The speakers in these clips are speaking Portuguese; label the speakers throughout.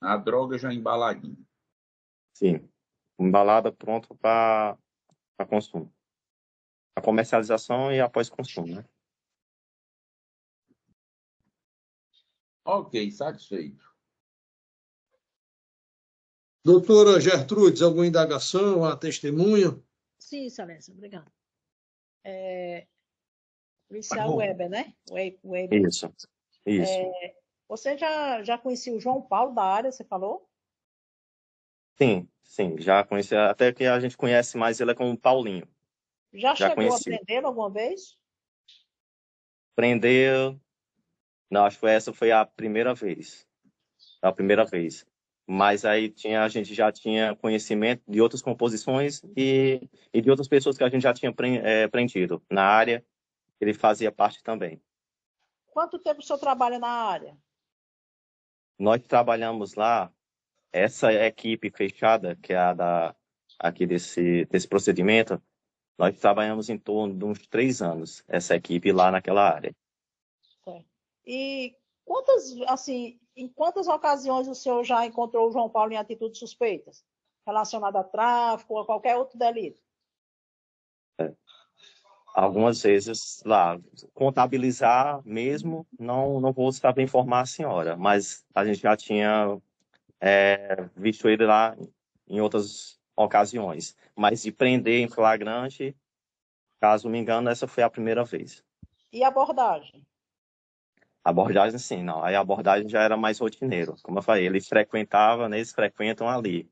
Speaker 1: A droga já embaladinha.
Speaker 2: Sim, embalada pronta para consumo. A comercialização e após consumo, né?
Speaker 1: Ok, satisfeito.
Speaker 3: Doutora Gertrudes, alguma indagação, a testemunha?
Speaker 4: Sim, excelência, obrigada. Policial Weber, né? Weber.
Speaker 2: Isso.
Speaker 4: Você já conhecia o João Paulo da área, você falou?
Speaker 2: Sim, já conheci, até que a gente conhece mais ele como Paulinho.
Speaker 4: Já
Speaker 2: Já
Speaker 4: chegou a
Speaker 2: conheci.
Speaker 4: prendê-lo alguma vez?
Speaker 2: Prender, não, acho que essa foi a primeira vez. A primeira vez. Mas aí a gente já tinha conhecimento de outras composições e de outras pessoas que a gente já tinha prendido na área. Ele fazia parte também.
Speaker 4: Quanto tempo o senhor trabalha na área?
Speaker 2: Nós trabalhamos lá, essa equipe fechada, que é aqui desse procedimento, nós trabalhamos em torno de uns 3 anos, essa equipe lá naquela área.
Speaker 4: Certo. E em quantas ocasiões o senhor já encontrou o João Paulo em atitudes suspeitas, relacionadas a tráfico ou a qualquer outro delito?
Speaker 2: Algumas vezes lá, contabilizar mesmo, não vou saber informar a senhora, mas a gente já tinha visto ele lá em outras ocasiões. Mas de prender em flagrante, caso me engano, essa foi a primeira vez.
Speaker 4: E abordagem?
Speaker 2: A abordagem, sim, não. Aí a abordagem já era mais rotineiro. Como eu falei, ele frequentava, né, eles frequentam ali.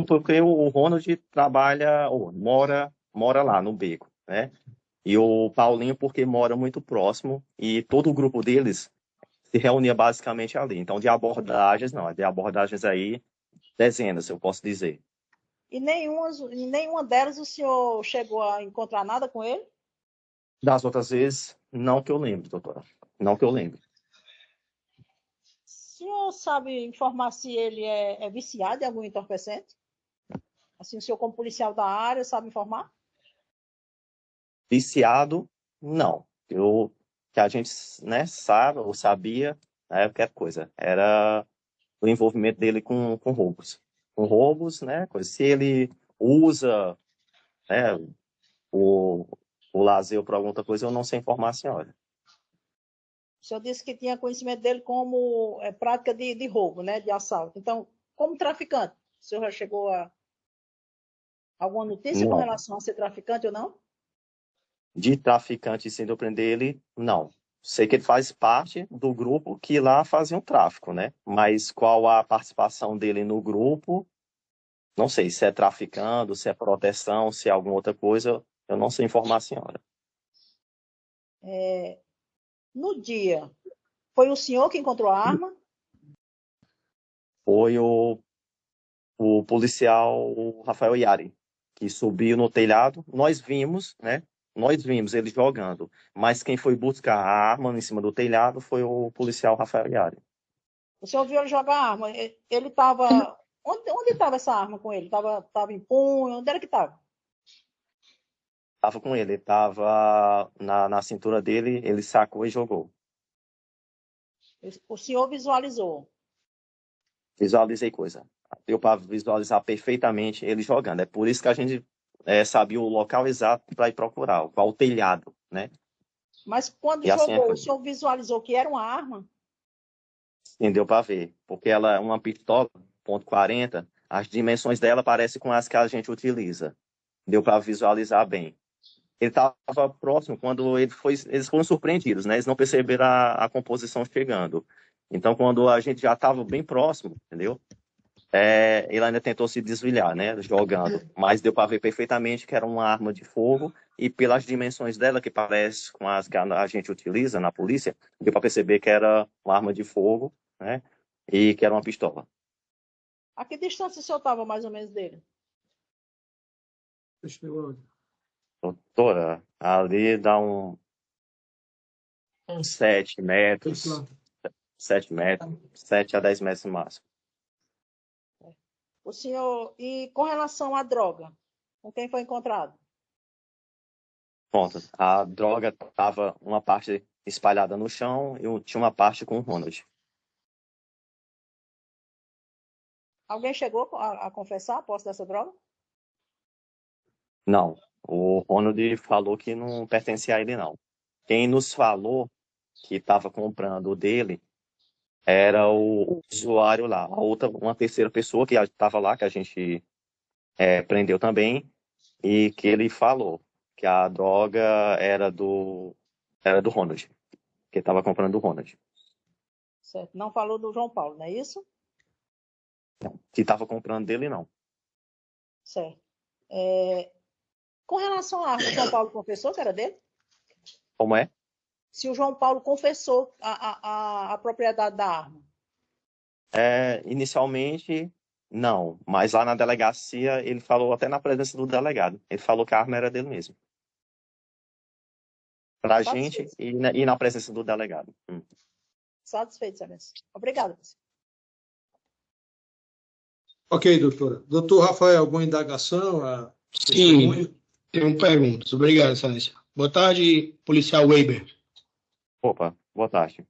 Speaker 2: Porque o Ronald trabalha, ou mora lá no beco, né? E o Paulinho, porque mora muito próximo, e todo o grupo deles se reunia basicamente ali. Então, de abordagens, não. De abordagens aí, dezenas, eu posso dizer.
Speaker 4: E nenhuma delas o senhor chegou a encontrar nada com ele?
Speaker 2: Das outras vezes, não que eu lembre, doutora. Não que eu lembre.
Speaker 4: O senhor sabe informar se ele é viciado em algum entorpecente? Assim, o senhor, como policial da área, sabe informar?
Speaker 2: Viciado, não. Que a gente, né, sabe ou sabia, na época era coisa. Era o envolvimento dele com roubos. Com roubos, né? Se ele usa, né, o, o lazer para alguma outra coisa, eu não sei informar a senhora.
Speaker 4: O senhor disse que tinha conhecimento dele como prática de roubo, né? De assalto. Então, como traficante, o senhor já chegou a alguma notícia com
Speaker 2: Não.
Speaker 4: relação a ser traficante ou não?
Speaker 2: De traficante sem eu prender ele, não. Sei que ele faz parte do grupo que lá fazia um tráfico, né? Mas qual a participação dele no grupo, não sei se é traficando, se é proteção, se é alguma outra coisa, eu não sei informar a senhora.
Speaker 4: No dia, foi o senhor que encontrou a arma?
Speaker 2: Foi o policial o Rafael Yari, que subiu no telhado. Nós vimos, né? Nós vimos ele jogando, mas quem foi buscar a arma em cima do telhado foi o policial Rafael Yari.
Speaker 4: O senhor viu ele jogar a arma? Ele estava... Onde estava essa arma com ele? Estava em punho? Onde era que estava?
Speaker 2: Tava com ele tava na cintura dele, ele sacou e jogou.
Speaker 4: O senhor visualizou.
Speaker 2: Visualizei coisa. Deu para visualizar perfeitamente ele jogando. É por isso que a gente sabia o local exato para ir procurar, qual o telhado, né?
Speaker 4: Mas quando
Speaker 2: E assim
Speaker 4: jogou,
Speaker 2: foi.
Speaker 4: o senhor visualizou que era uma arma?
Speaker 2: Sim, deu para ver. Porque ela é uma pistola, .40, as dimensões dela parecem com as que a gente utiliza. Deu para visualizar bem. Ele estava próximo quando eles foram surpreendidos, né? Eles não perceberam a composição chegando. Então, quando a gente já estava bem próximo, entendeu? Ele ainda tentou se desviar, né? Jogando. Mas deu para ver perfeitamente que era uma arma de fogo e pelas dimensões dela, que parece com as que a gente utiliza na polícia, deu para perceber que era uma arma de fogo, né? E que era uma pistola.
Speaker 4: A que distância o senhor estava mais ou menos dele?
Speaker 2: Doutora, ali dá uns 7 metros, 7 metros, 7 a 10 metros no máximo.
Speaker 4: O senhor, e com relação à droga, com quem foi encontrado?
Speaker 2: Pronto, a droga estava uma parte espalhada no chão e tinha uma parte com o Ronald.
Speaker 4: Alguém chegou a confessar a posse dessa droga?
Speaker 2: Não. O Ronald falou que não pertencia a ele, não. Quem nos falou que estava comprando o dele era o usuário lá. Uma terceira pessoa que estava lá, que a gente prendeu também, e que ele falou que a droga era do Ronald, que estava comprando do Ronald.
Speaker 4: Certo. Não falou do João Paulo, não é isso?
Speaker 2: Que estava comprando dele, não.
Speaker 4: Certo. Com relação à arma, o João Paulo confessou que era dele?
Speaker 2: Como é?
Speaker 4: Se o João Paulo confessou a propriedade da arma.
Speaker 2: Inicialmente, não. Mas lá na delegacia, ele falou até na presença do delegado. Ele falou que a arma era dele mesmo. Pra gente
Speaker 4: Satisfeito.
Speaker 2: e na presença do delegado.
Speaker 4: Satisfeito, excelência. Obrigada.
Speaker 3: Ok, doutora. Doutor Rafael, alguma indagação?
Speaker 5: Sim, tenho perguntas. Obrigado, excelência. Boa tarde, policial Weber.
Speaker 2: Opa, boa tarde.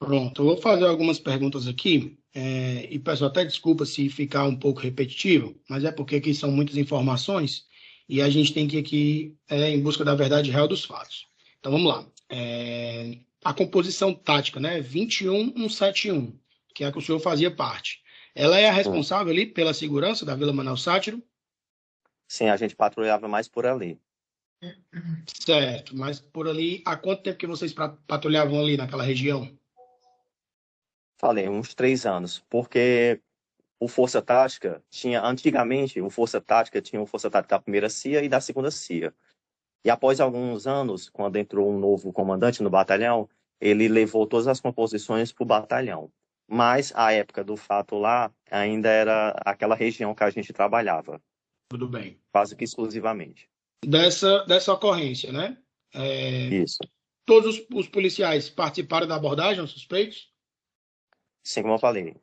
Speaker 5: Pronto, eu vou fazer algumas perguntas aqui, e peço até desculpa se ficar um pouco repetitivo, mas é porque aqui são muitas informações e a gente tem que ir aqui em busca da verdade real dos fatos. Então vamos lá. A composição tática, né? 21171, que é a que o senhor fazia parte. Ela é a responsável ali pela segurança da Vila Manoel Sátiro?
Speaker 2: Sim, a gente patrulhava mais por ali.
Speaker 5: Certo, mas por ali, há quanto tempo que vocês patrulhavam ali naquela região?
Speaker 2: Falei, uns 3 anos, porque o Força Tática antigamente, o Força Tática tinha o Força Tática da primeira CIA e da segunda CIA. E após alguns anos, quando entrou um novo comandante no batalhão, ele levou todas as composições para o batalhão. Mas a época do fato lá ainda era aquela região que a gente trabalhava.
Speaker 5: Tudo bem.
Speaker 2: Quase que exclusivamente.
Speaker 5: Dessa ocorrência, né?
Speaker 2: Isso.
Speaker 5: Todos os policiais participaram da abordagem aos suspeitos?
Speaker 2: Sim, como eu falei.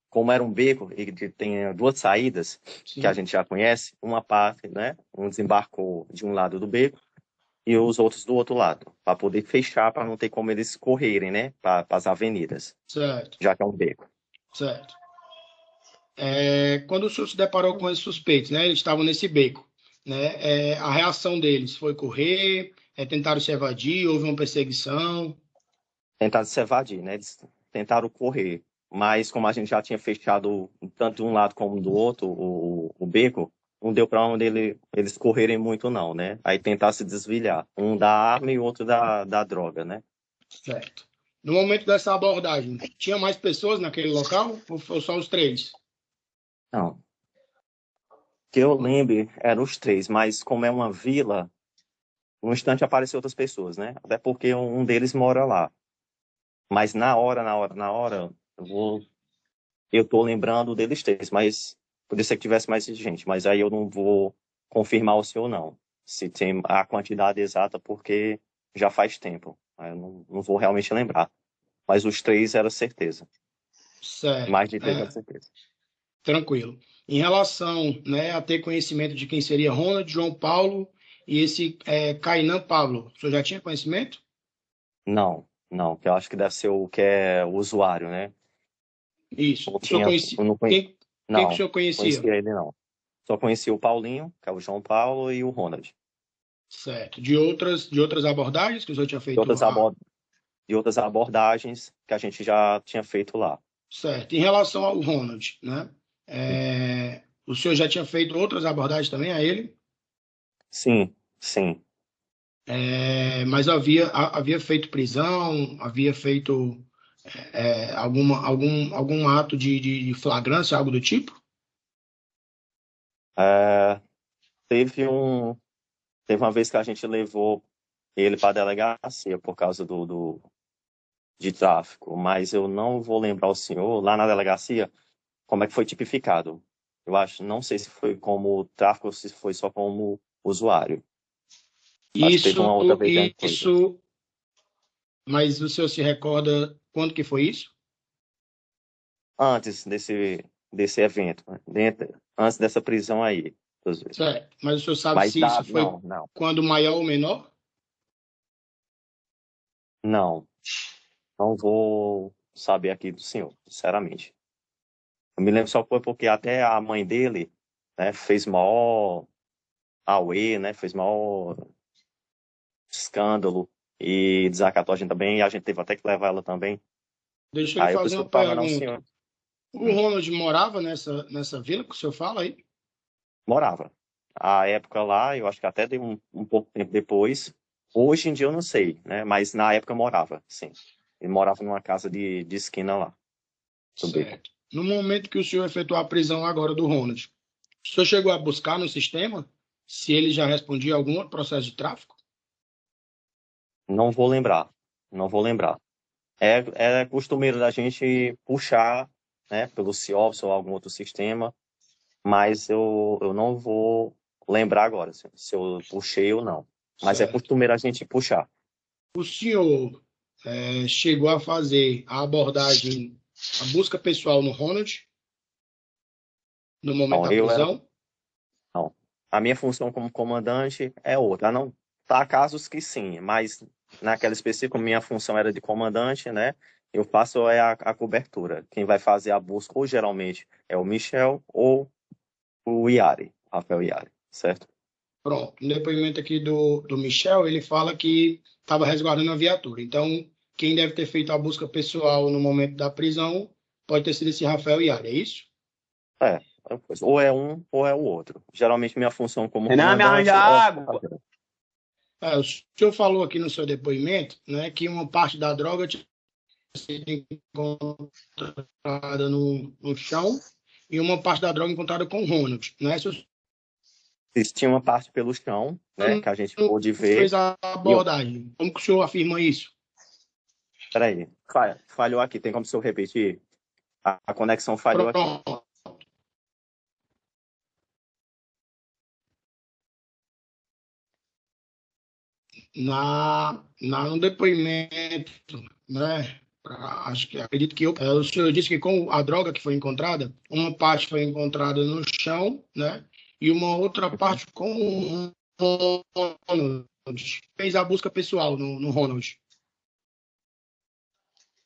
Speaker 2: Como era um beco e que tem 2 saídas,
Speaker 5: Sim.
Speaker 2: que a gente já conhece, uma parte, né? Um desembarcou de um lado do beco e os outros do outro lado, para poder fechar, para não ter como eles correrem, né? Para as avenidas.
Speaker 5: Certo.
Speaker 2: Já que é um beco.
Speaker 5: Certo. Quando o senhor se deparou com esses suspeitos, né? Eles estavam nesse beco, né? A reação deles foi correr, tentaram se evadir, houve uma perseguição?
Speaker 2: Tentaram se evadir, né? Eles tentaram correr. Mas como a gente já tinha fechado tanto de um lado como do outro o beco, não deu para onde eles correrem muito não, né? Aí tentar se desviar. Um da arma e o outro da droga, né?
Speaker 5: Certo. No momento dessa abordagem, tinha mais pessoas naquele local ou só os 3?
Speaker 2: Não. Que eu lembre, eram os 3, mas como é uma vila, no instante apareceu outras pessoas, né? Até porque um deles mora lá. Mas na hora, eu tô lembrando deles 3, mas poderia ser que tivesse mais gente, mas aí eu não vou confirmar o senhor não, se tem a quantidade exata, porque já faz tempo. Aí eu não vou realmente lembrar. Mas os 3 era certeza.
Speaker 5: Certo.
Speaker 2: Mais de 3 era certeza.
Speaker 5: Tranquilo. Em relação, né, a ter conhecimento de quem seria Ronald, João Paulo e esse Kainan Pablo, o senhor já tinha conhecimento?
Speaker 2: Não, que eu acho que deve ser o que é o usuário, né?
Speaker 5: Isso.
Speaker 2: O senhor conhecia?
Speaker 5: Quem que o senhor
Speaker 2: conhecia ele não. Só conhecia o Paulinho, que é o João Paulo, e o Ronald.
Speaker 5: Certo. De outras abordagens que o senhor tinha feito
Speaker 2: de outras abordagens que a gente já tinha feito lá.
Speaker 5: Certo. Em relação ao Ronald, né? O senhor já tinha feito outras abordagens também a ele?
Speaker 2: Sim.
Speaker 5: Mas havia feito prisão, havia feito algum ato de flagrância, algo do tipo?
Speaker 2: Teve uma vez que a gente levou ele para a delegacia por causa de tráfico, mas eu não vou lembrar o senhor, lá na delegacia, como é que foi tipificado. Não sei se foi como tráfico ou se foi só como usuário. Acho que teve uma outra vez
Speaker 5: mas o senhor se recorda quando que foi isso?
Speaker 2: Antes desse evento, antes dessa prisão aí.
Speaker 5: Certo. Mas o senhor sabe se isso foi quando maior ou menor?
Speaker 2: Não vou saber aqui do senhor, sinceramente. Eu me lembro só foi porque até a mãe dele, né, fez maior auê, né, fez maior escândalo e desacatou a gente também, e a gente teve até que levar ela também.
Speaker 5: Deixa eu lhe
Speaker 2: Aí eu por
Speaker 5: fazer
Speaker 2: isso que eu
Speaker 5: uma
Speaker 2: tô falando, não,
Speaker 5: pergunta.
Speaker 2: senhor,
Speaker 5: O Ronald morava nessa vila que o senhor fala aí?
Speaker 2: morava. A época lá, eu acho que até deu um pouco tempo depois. Hoje em dia eu não sei, né, mas na época morava, sim. Ele morava numa casa de esquina lá, do beco.
Speaker 5: Certo. No momento que o senhor efetuou a prisão agora do Ronald, o senhor chegou a buscar no sistema se ele já respondia a algum outro processo de tráfico?
Speaker 2: Não vou lembrar, não vou lembrar. É costumeiro da gente puxar, né, pelo CIOPS ou algum outro sistema, mas eu não vou lembrar agora se eu puxei ou não. Mas é
Speaker 5: Certo.
Speaker 2: costumeiro a gente puxar.
Speaker 5: O senhor chegou a fazer a abordagem, a busca pessoal no Ronald no momento
Speaker 2: Não,
Speaker 5: da prisão?
Speaker 2: não. A minha função como comandante é outra. Não, há casos que sim, mas naquela específica, minha função era de comandante, né? Eu faço a cobertura. Quem vai fazer a busca, ou geralmente é o Michel ou o Iari, Rafael Iari, certo?
Speaker 5: Pronto. No depoimento aqui do Michel, ele fala que estava resguardando a viatura. Então, quem deve ter feito a busca pessoal no momento da prisão pode ter sido esse Rafael Iara, é isso?
Speaker 2: É, ou é um ou é o outro. Geralmente minha função como
Speaker 6: Renan, me
Speaker 2: comandante
Speaker 6: arranja
Speaker 2: é
Speaker 6: água.
Speaker 5: O senhor falou aqui no seu depoimento, né, que uma parte da droga tinha sido encontrada no chão e uma parte da droga encontrada com o Ronald, né? Se o
Speaker 2: existia uma parte pelo chão, né,
Speaker 5: senhor
Speaker 2: que a gente
Speaker 5: não
Speaker 2: pôde ver.
Speaker 5: fez a
Speaker 2: E eu,
Speaker 5: abordagem, como que o senhor afirma isso?
Speaker 2: peraí, falhou aqui, tem como se eu repetir? A conexão falhou aqui.
Speaker 5: Pronto. No depoimento, né? Acho que acredito que o senhor disse que com a droga que foi encontrada, uma parte foi encontrada no chão, né? E uma outra parte com o Ronald. Fez a busca pessoal no Ronald.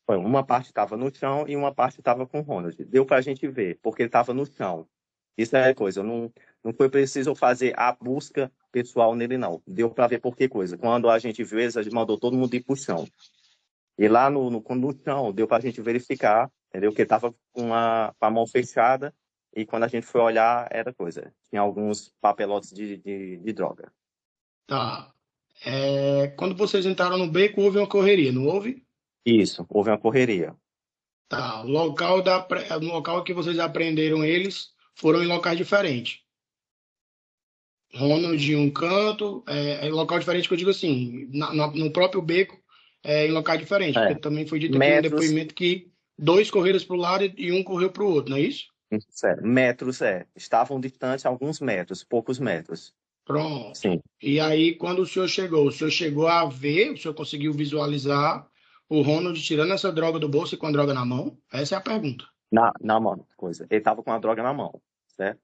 Speaker 2: Uma parte estava no chão e uma parte estava com o Ronald. Deu para a gente ver, porque ele estava no chão. Isso é coisa, não foi preciso fazer a busca pessoal nele, não. Deu para ver por que coisa. Quando a gente viu eles, a gente mandou todo mundo ir para o chão. E lá no chão, deu para a gente verificar, entendeu? Que ele estava com a mão fechada e quando a gente foi olhar, era coisa. Tinha alguns papelotes de droga.
Speaker 5: Tá. Quando vocês entraram no beco, houve uma correria, não houve?
Speaker 2: Isso, houve uma correria.
Speaker 5: Tá. No local que vocês apreenderam eles foram em locais diferentes. Ronald em um canto, em local diferente, que eu digo assim, no próprio beco, em local diferente,
Speaker 2: É,
Speaker 5: porque também foi dito aqui no
Speaker 2: metros,
Speaker 5: depoimento que dois correram para o lado e um correu para o outro, não é isso?
Speaker 2: metros, estavam distantes alguns metros, poucos metros.
Speaker 5: Pronto.
Speaker 2: Sim,
Speaker 5: E aí, quando o senhor chegou a ver, o senhor conseguiu visualizar o Ronald tirando essa droga do bolso e com a droga na mão? Essa é a pergunta.
Speaker 2: na mão, coisa. Ele estava com a droga na mão, certo?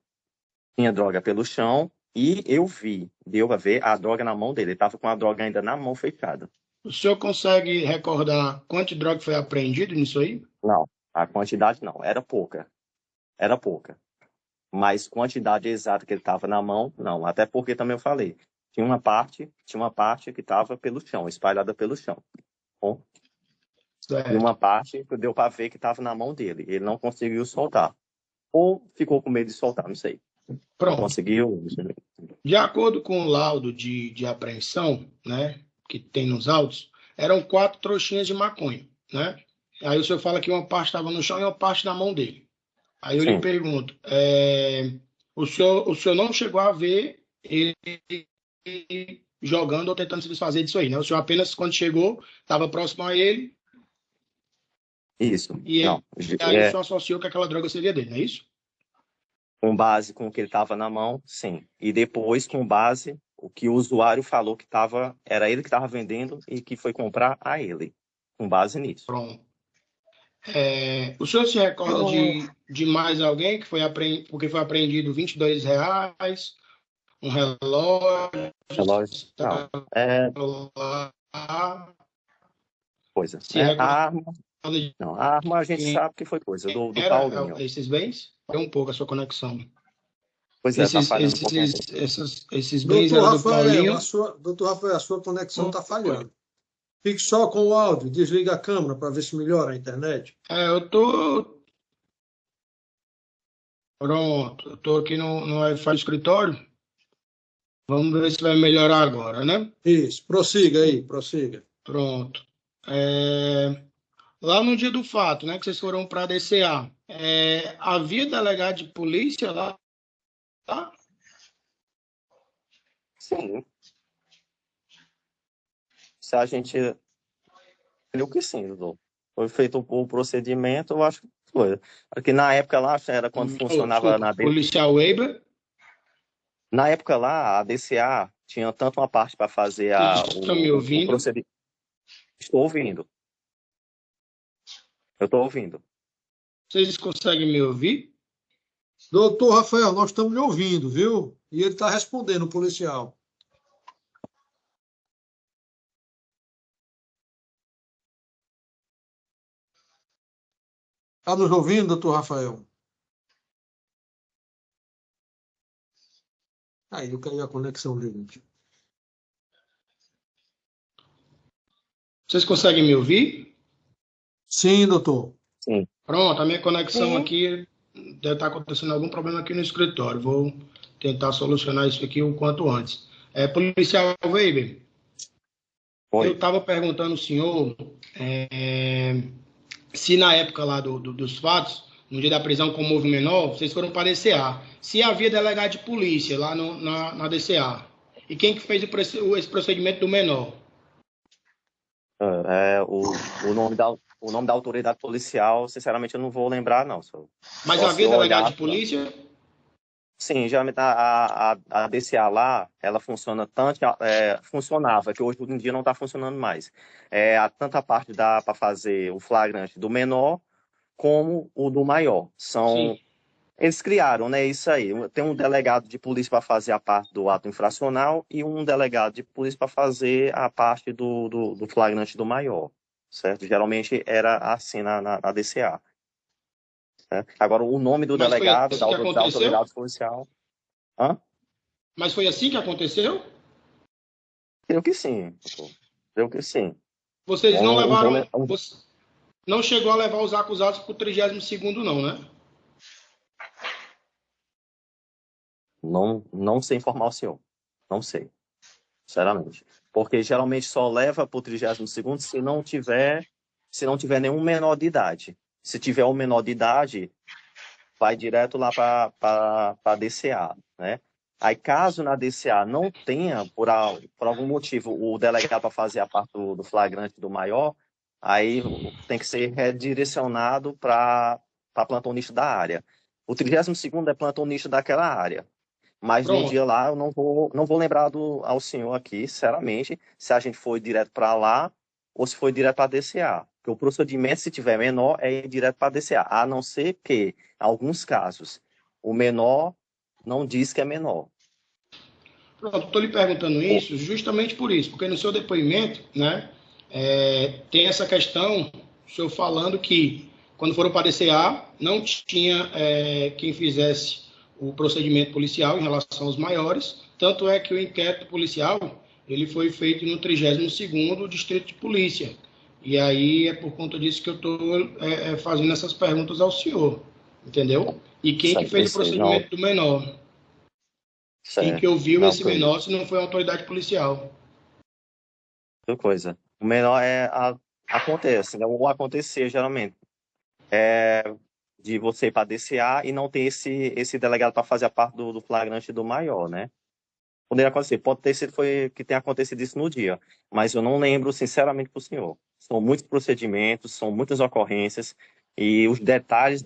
Speaker 2: Tinha droga pelo chão e eu vi, deu para ver a droga na mão dele. Ele estava com a droga ainda na mão fechada.
Speaker 5: O senhor consegue recordar quanto de droga foi apreendido nisso aí?
Speaker 2: Não, a quantidade não, era pouca. Era pouca. Mas quantidade exata que ele estava na mão, não. Até porque também eu falei, tinha uma parte que estava pelo chão, espalhada pelo chão. Bom, e
Speaker 5: Certo.
Speaker 2: uma parte que deu para ver que estava na mão dele. Ele não conseguiu soltar. Ou ficou com medo de soltar, não sei. Não
Speaker 5: Pronto.
Speaker 2: conseguiu.
Speaker 5: De acordo com o laudo de apreensão, né, que tem nos autos, eram 4 trouxinhas de maconha, né? Aí o senhor fala que uma parte estava no chão e uma parte na mão dele. Aí eu lhe
Speaker 2: Sim.
Speaker 5: pergunto, o senhor não chegou a ver ele jogando ou tentando se desfazer disso aí, né? O senhor apenas, quando chegou, estava próximo a ele
Speaker 2: Isso.
Speaker 5: e
Speaker 2: Não.
Speaker 5: aí o senhor associou que aquela droga seria dele, não é isso?
Speaker 2: Com base com o que ele estava na mão, sim. E depois, com base, o que o usuário falou que era ele que estava vendendo e que foi comprar a ele. Com base nisso.
Speaker 5: Pronto. O senhor se recorda de mais alguém que porque foi apreendido R$ 22, um relógio,
Speaker 2: Relógio. Não.
Speaker 5: celular,
Speaker 2: Coisa.
Speaker 5: se recorda
Speaker 2: A arma. Não, a arma a gente
Speaker 5: Quem
Speaker 2: sabe que foi coisa do
Speaker 5: era
Speaker 2: Paulinho.
Speaker 5: esses bens? É um pouco a sua conexão.
Speaker 2: Pois é, tá falhando um pouquinho.
Speaker 5: Esses bens
Speaker 3: Doutor
Speaker 5: eram do Paulinho.
Speaker 3: Doutor Rafael, a sua conexão está falhando. Fique só com o áudio, desliga a câmera para ver se melhora a internet.
Speaker 5: Eu tô. Pronto, eu tô aqui no Wi-Fi do escritório. Vamos ver se vai melhorar agora, né?
Speaker 3: Isso, prossiga aí, prossiga.
Speaker 5: Pronto. Lá no dia do fato, né, que vocês foram para a DCA, havia delegado de polícia lá? Tá?
Speaker 2: Sim. Se a gente. Creio que sim, doutor. Foi feito o procedimento, eu acho que foi. Porque na época lá, era quando funcionava
Speaker 5: Desculpa,
Speaker 2: na
Speaker 5: policial Weber.
Speaker 2: Na época lá, a DCA tinha tanto uma parte para fazer
Speaker 5: Vocês estão me ouvindo?
Speaker 2: o procedimento. Estou ouvindo. Eu estou ouvindo.
Speaker 5: Vocês conseguem me ouvir?
Speaker 3: Doutor Rafael, nós estamos lhe ouvindo, viu? E ele está respondendo, o policial. Está nos ouvindo, doutor Rafael? Aí, eu caiu a conexão dele.
Speaker 5: Vocês conseguem me ouvir?
Speaker 3: Sim, doutor.
Speaker 2: Sim.
Speaker 5: Pronto, a minha conexão aqui deve estar acontecendo algum problema aqui no escritório. Vou tentar solucionar isso aqui o quanto antes. Policial Weber,
Speaker 2: Oi.
Speaker 5: eu estava perguntando ao senhor se na época lá dos fatos, no dia da prisão como houve menor, vocês foram para a DCA. Se havia delegado de polícia lá na DCA. E quem que fez esse procedimento do menor?
Speaker 2: O nome da autoridade policial, sinceramente, eu não vou lembrar, não.
Speaker 5: Mas
Speaker 2: Só
Speaker 5: havia
Speaker 2: se
Speaker 5: delegado
Speaker 2: olhar-
Speaker 5: de polícia?
Speaker 2: Sim, geralmente a DCA lá, ela funciona tanto, funcionava, que hoje em dia não está funcionando mais. Tanto a parte dá para fazer o flagrante do menor, como o do maior.
Speaker 5: Sim.
Speaker 2: Eles criaram, né, isso aí. Tem um delegado de polícia para fazer a parte do ato infracional e um delegado de polícia para fazer a parte do flagrante do maior, certo? Geralmente era assim na DCA. Certo? Agora, o nome do
Speaker 5: Mas foi
Speaker 2: delegado,
Speaker 5: assim
Speaker 2: da
Speaker 5: que
Speaker 2: autoridade
Speaker 5: aconteceu?
Speaker 2: policial... Hã?
Speaker 5: Mas foi assim que aconteceu?
Speaker 2: Creio que sim, doutor. Creio que sim.
Speaker 5: Vocês não levaram...
Speaker 2: Não-
Speaker 5: Não chegou a levar os acusados para o 32º, não, né?
Speaker 2: Não sei informar o senhor. Não sei, sinceramente. Porque geralmente só leva para o 32º se não tiver nenhum menor de idade. Se tiver um menor de idade, vai direto lá para a DCA, né? Aí, caso na DCA não tenha, por algum motivo, o delegado para fazer a parte do flagrante do maior, aí tem que ser redirecionado para plantonista da área. O 32º é plantonista daquela área. Mas no
Speaker 5: Pronto.
Speaker 2: dia lá, eu não vou lembrar ao senhor aqui, sinceramente, se a gente foi direto para lá ou se foi direto para a DCA. Porque o procedimento, se tiver menor, é ir direto para a DCA. A não ser que, em alguns casos, o menor não diz que é menor.
Speaker 5: Pronto, estou lhe perguntando isso justamente por isso, porque no seu depoimento, né, tem essa questão, o senhor falando que quando foram para a DCA, não tinha quem fizesse o procedimento policial em relação aos maiores, tanto é que o inquérito policial ele foi feito no 32º Distrito de Polícia. E aí é por conta disso que eu estou fazendo essas perguntas ao senhor, entendeu? E quem que fez o procedimento do menor? Quem que ouviu esse menor se não foi a autoridade policial?
Speaker 2: Outra coisa. O menor acontece, né? Ou acontecer, geralmente. De você ir para DCA e não ter esse delegado para fazer a parte do flagrante do maior, né? Poderia acontecer. Pode ter sido que tenha acontecido isso no dia, mas eu não lembro, sinceramente, para o senhor. São muitos procedimentos, são muitas ocorrências e os detalhes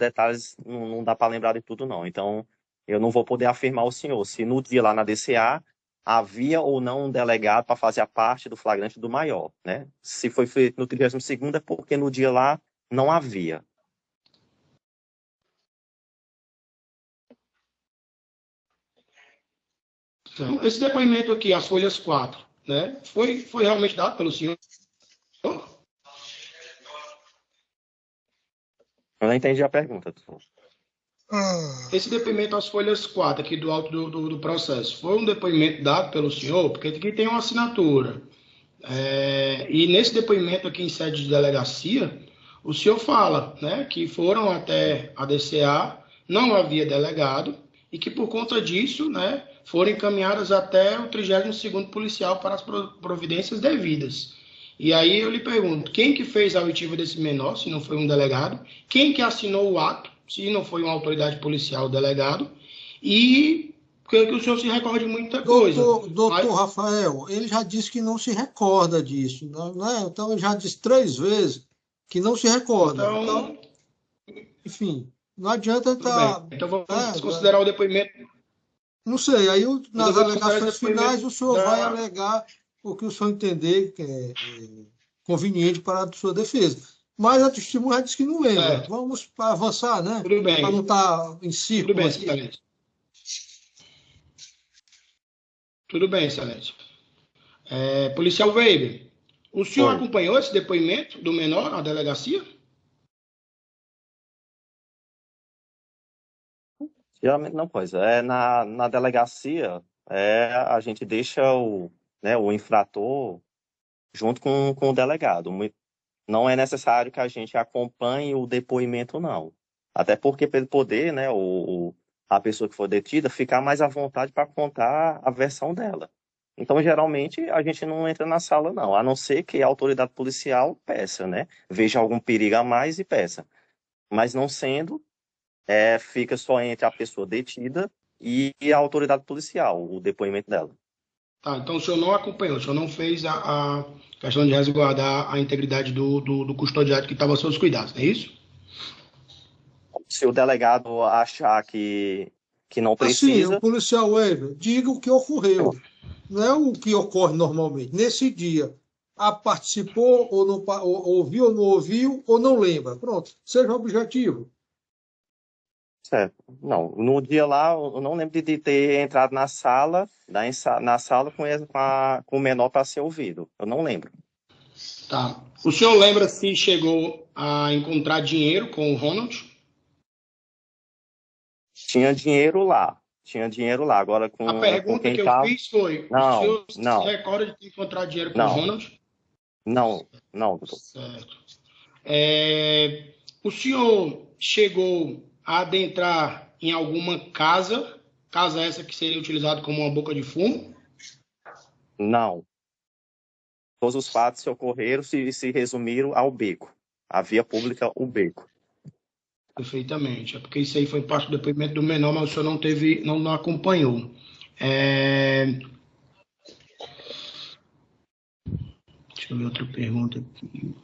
Speaker 2: não dá para lembrar de tudo, não. Então, eu não vou poder afirmar ao senhor se no dia lá na DCA havia ou não um delegado para fazer a parte do flagrante do maior, né? Se foi feito no 32º é porque no dia lá não havia.
Speaker 5: Então, esse depoimento aqui, as folhas 4, né, foi realmente dado pelo senhor?
Speaker 2: Eu não entendi a pergunta, doutor.
Speaker 5: Esse depoimento às folhas 4 aqui do auto do processo, foi um depoimento dado pelo senhor? Porque aqui tem uma assinatura. E nesse depoimento aqui em sede de delegacia, o senhor fala, né, que foram até a DCA, não havia delegado, e que por conta disso, né, foram encaminhadas até o 32º policial para as providências devidas. E aí eu lhe pergunto, quem que fez a oitiva desse menor, se não foi um delegado? Quem que assinou o ato, se não foi uma autoridade policial delegado? E que o senhor se recorde de muita coisa.
Speaker 3: Doutor Rafael, ele já disse que não se recorda disso, né? Então ele já disse 3 vezes que não se recorda. Então, enfim, não adianta estar...
Speaker 5: Então vamos considerar o depoimento...
Speaker 3: Não sei, aí nas alegações finais o senhor vai alegar o que o senhor entender que é conveniente para a sua defesa. Mas a testemunha disse que não lembra. Vamos avançar, né?
Speaker 5: Tudo bem.
Speaker 3: Para não estar em círculo.
Speaker 5: Tudo bem, excelente. Tudo bem, excelente. Policial Weber, o senhor acompanhou esse depoimento do menor na delegacia?
Speaker 2: Geralmente não, pois. Na delegacia, a gente deixa o infrator junto com o delegado. Não é necessário que a gente acompanhe o depoimento, não. Até porque, para ele poder, né, a pessoa que for detida, ficar mais à vontade para contar a versão dela. Então, geralmente, a gente não entra na sala, não. A não ser que a autoridade policial peça, né? Veja algum perigo a mais e peça. Mas não sendo, fica só entre a pessoa detida e a autoridade policial, o depoimento dela.
Speaker 5: Tá, então o senhor não acompanhou, o senhor não fez a questão de resguardar a integridade do custodiado que estava aos seus cuidados, não é isso?
Speaker 2: Se o delegado achar que não precisa...
Speaker 3: Assim, o policial Weber, diga o que ocorreu. Não é o que ocorre normalmente. Nesse dia, participou ou não ouviu ou não ouviu ou não lembra. Pronto, seja objetivo.
Speaker 2: Certo. Não, no dia lá, eu não lembro de ter entrado na sala com o menor para ser ouvido. Eu não lembro.
Speaker 5: Tá. O senhor lembra se chegou a encontrar dinheiro com o Ronald?
Speaker 2: Tinha dinheiro lá. Agora com
Speaker 5: a pergunta
Speaker 2: quem
Speaker 5: que eu fiz foi, o senhor se recorda de ter encontrado dinheiro com o Ronald?
Speaker 2: Não, doutor.
Speaker 5: Certo. O senhor chegou a adentrar em alguma casa essa que seria utilizada como uma boca de fumo?
Speaker 2: Não. Todos os fatos que ocorreram se resumiram ao beco. A via pública, o beco.
Speaker 5: Perfeitamente. É porque isso aí foi parte do depoimento do menor, mas o senhor não acompanhou. Deixa eu ver outra pergunta aqui.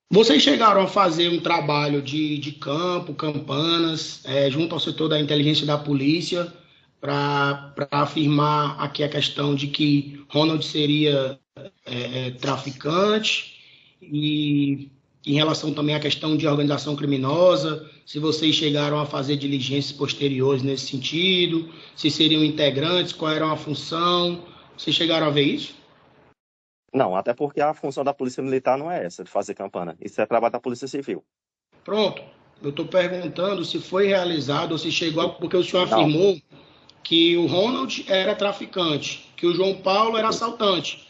Speaker 5: Vocês chegaram a fazer um trabalho de campo, campanas, junto ao setor da inteligência da polícia, para afirmar aqui a questão de que Ronald seria traficante, e em relação também à questão de organização criminosa, se vocês chegaram a fazer diligências posteriores nesse sentido, se seriam integrantes, qual era a função, vocês chegaram a ver isso?
Speaker 2: Não, até porque a função da Polícia Militar não é essa, de fazer campana. Isso é trabalho da Polícia Civil.
Speaker 5: Pronto. Eu estou perguntando se foi realizado ou se chegou... Porque o senhor afirmou que o Ronald era traficante, que o João Paulo era assaltante.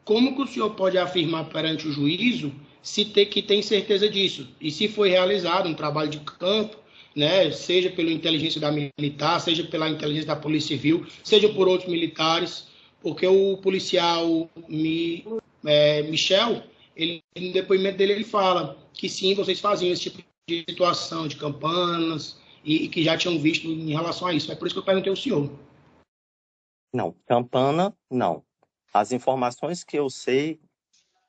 Speaker 5: Como que o senhor pode afirmar perante o juízo que tem certeza disso? E se foi realizado um trabalho de campo, né, seja pela inteligência da militar, seja pela inteligência da Polícia Civil, seja por outros militares... Porque o policial Michel, no depoimento dele, ele fala que sim, vocês faziam esse tipo de situação de campanas e que já tinham visto em relação a isso. É por isso que eu perguntei ao senhor.
Speaker 2: Não, campana, não. As informações que eu sei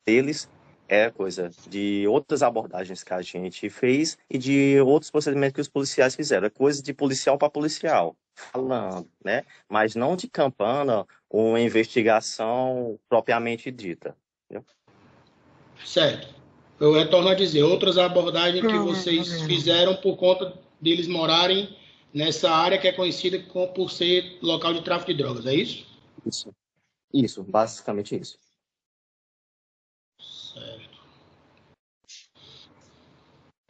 Speaker 2: deles é coisa de outras abordagens que a gente fez e de outros procedimentos que os policiais fizeram. É coisa de policial para policial, falando, né? Mas não de campana ou uma investigação propriamente dita. Entendeu?
Speaker 5: Certo. Eu retorno a dizer, outras abordagens que vocês fizeram por conta deles morarem nessa área que é conhecida por ser local de tráfico de drogas, é isso?
Speaker 2: Isso. Isso, basicamente isso.
Speaker 5: Certo.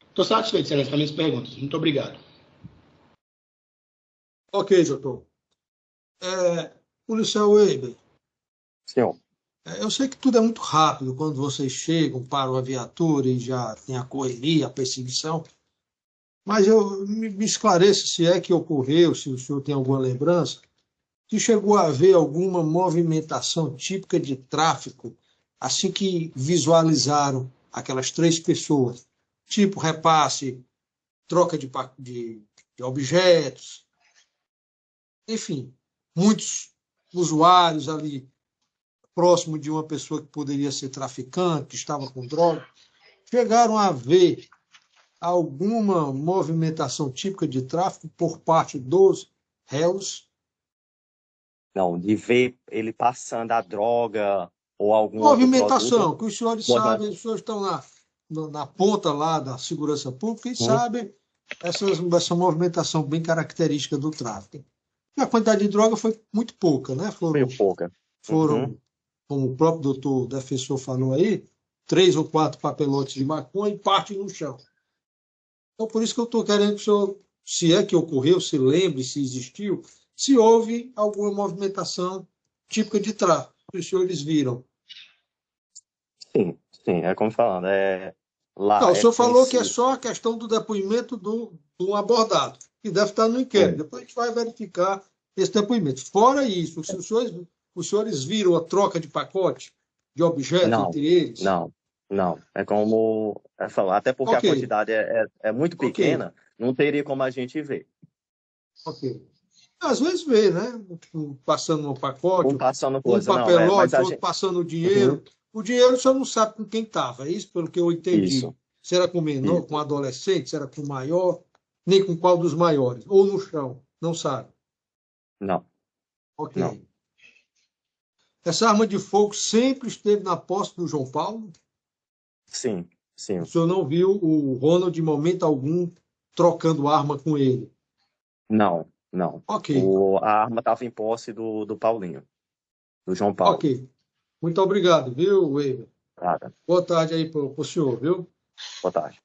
Speaker 5: Estou satisfeito, excelência, com as minhas perguntas. Muito obrigado.
Speaker 3: Ok, doutor. Policial Weber,
Speaker 2: Senhor.
Speaker 3: eu sei que tudo é muito rápido quando vocês chegam, param a viatura e já tem a correria, a perseguição, mas me esclareça se é que ocorreu, se o senhor tem alguma lembrança, se chegou a haver alguma movimentação típica de tráfico assim que visualizaram aquelas 3 pessoas, tipo repasse, troca de objetos, enfim, muitos usuários ali próximo de uma pessoa que poderia ser traficante, que estava com droga, chegaram a ver alguma movimentação típica de tráfico por parte dos réus?
Speaker 2: Não, de ver ele passando a droga ou algum outro
Speaker 3: Movimentação,
Speaker 2: produto.
Speaker 3: que os senhores sabem, os senhores estão na ponta lá da segurança pública e sabem essa movimentação bem característica do tráfico. E a quantidade de droga foi muito pouca, né?
Speaker 2: Meio pouca.
Speaker 3: Foram, como o próprio doutor defensor falou aí, 3 ou 4 papelotes de maconha e parte no chão. Então, por isso que eu estou querendo que o senhor, se é que ocorreu, se lembre, se existiu, se houve alguma movimentação típica de tráfico, que os senhores viram.
Speaker 2: Sim, é como falando. Lá
Speaker 3: Não, o senhor falou que é
Speaker 2: conhecido.
Speaker 3: só a questão do depoimento do abordado, que deve estar no inquérito. Depois a gente vai verificar esse depoimento. Fora isso, se os senhores viram a troca de pacote de objetos entre eles?
Speaker 2: Não. É como é falar, até porque
Speaker 3: Ok.
Speaker 2: a quantidade é muito pequena, não teria como a gente ver.
Speaker 3: Ok. Às vezes vê, né? Passando um pacote,
Speaker 2: Passando
Speaker 3: um
Speaker 2: coisa,
Speaker 3: papelote,
Speaker 2: a
Speaker 3: outro
Speaker 2: gente...
Speaker 3: passando o dinheiro. O dinheiro o senhor não sabe com quem estava, é isso pelo que eu entendi.
Speaker 2: Isso.
Speaker 3: Se era com menor, com adolescente, se era com maior, nem com qual dos maiores. Ou no chão, não sabe.
Speaker 2: Não.
Speaker 3: Ok.
Speaker 2: Não.
Speaker 3: Essa arma de fogo sempre esteve na posse do João Paulo?
Speaker 2: Sim.
Speaker 3: O senhor não viu o Ronald de momento algum trocando arma com ele?
Speaker 2: Não.
Speaker 3: Ok.
Speaker 2: A arma estava em posse do Paulinho, do João Paulo.
Speaker 3: Ok. Muito obrigado, viu, Weber?
Speaker 2: Nada.
Speaker 3: Boa tarde aí para o senhor, viu?
Speaker 2: Boa tarde.